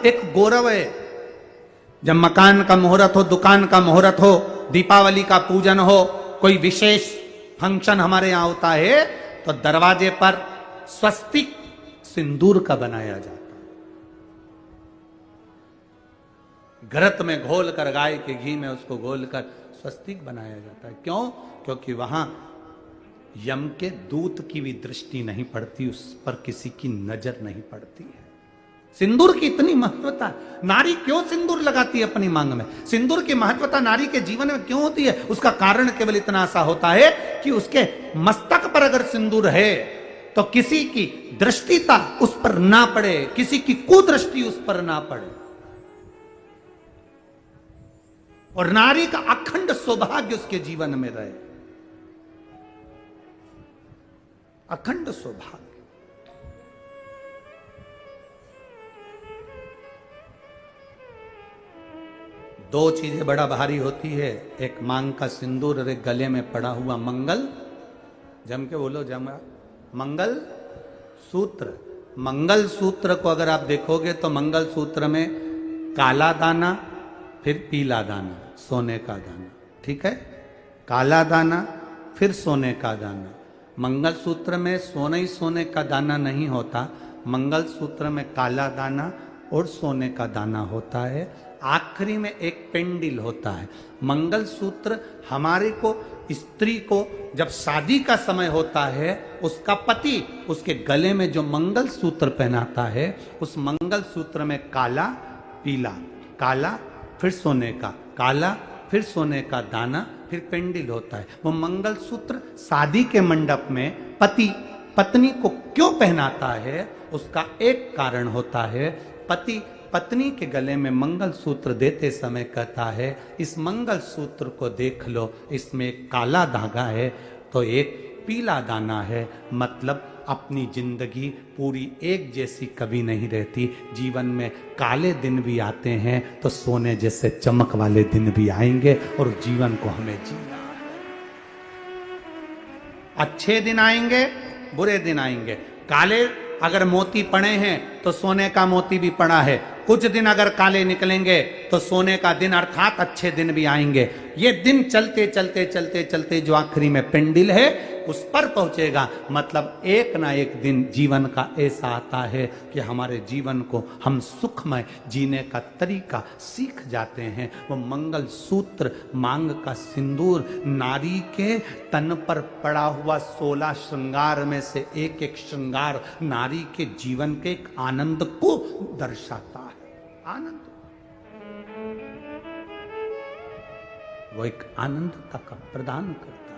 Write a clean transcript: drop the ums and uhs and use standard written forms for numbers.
एक गौरव है। जब मकान का मुहूर्त हो, दुकान का मुहूर्त हो, दीपावली का पूजन हो, कोई विशेष फंक्शन हमारे यहां होता है, तो दरवाजे पर स्वस्तिक सिंदूर का बनाया जाता है। घृत में घोलकर, गाय के घी में उसको घोलकर स्वस्तिक बनाया जाता है। क्यों? क्योंकि वहां यम के दूत की भी दृष्टि नहीं पड़ती, उस पर किसी की नजर नहीं पड़ती है। सिंदूर की इतनी महत्वता, नारी क्यों सिंदूर लगाती है अपनी मांग में? सिंदूर की महत्वता नारी के जीवन में क्यों होती है? उसका कारण केवल इतना सा होता है कि उसके मस्तक पर अगर सिंदूर है तो किसी की दृष्टिता उस पर ना पड़े, किसी की कुदृष्टि उस पर ना पड़े, और नारी का अखंड सौभाग्य उसके जीवन में रहे, अखंड सौभाग्य। दो चीजें बड़ा भारी होती है, एक मांग का सिंदूर और एक गले में पड़ा हुआ मंगल, जम के बोलो जम, मंगल सूत्र। मंगल सूत्र को अगर आप देखोगे तो मंगल सूत्र में काला दाना, फिर पीला दाना, सोने का दाना, ठीक है? काला दाना फिर सोने का दाना। मंगल सूत्र में सोने ही सोने का दाना नहीं होता, मंगल सूत्र में काला दाना और सोने का दाना होता है। आखिरी में एक पेंडिल होता है। मंगल सूत्र हमारे को, स्त्री को जब शादी का समय होता है, उसका पति उसके गले में जो मंगल सूत्र पहनाता है, उस मंगल सूत्र में काला, पीला, काला फिर सोने का, काला फिर सोने का दाना, फिर पेंडिल होता है। वो मंगल सूत्र शादी के मंडप में पति पत्नी को क्यों पहनाता है, उसका एक कारण होता है। पति पत्नी के गले में मंगल सूत्र देते समय कहता है, इस मंगल सूत्र को देख लो, इसमें एक काला धागा है तो एक पीला दाना है। मतलब अपनी जिंदगी पूरी एक जैसी कभी नहीं रहती, जीवन में काले दिन भी आते हैं तो सोने जैसे चमक वाले दिन भी आएंगे, और जीवन को हमें जीना है। अच्छे दिन आएंगे, बुरे दिन आएंगे। काले अगर मोती पड़े हैं तो सोने का मोती भी पड़ा है। कुछ दिन अगर काले निकलेंगे तो सोने का दिन अर्थात अच्छे दिन भी आएंगे। ये दिन चलते चलते चलते चलते जो आखिरी में पेंडिल है उस पर पहुंचेगा। मतलब एक ना एक दिन जीवन का ऐसा आता है कि हमारे जीवन को हम सुखमय जीने का तरीका सीख जाते हैं। वो मंगल सूत्र, मांग का सिंदूर, नारी के तन पर पड़ा हुआ 16 श्रृंगार में से एक एक श्रृंगार नारी के जीवन के एक आनंद को दर्शाता है। आनंद, वो एक आनंदता का प्रदान करता है।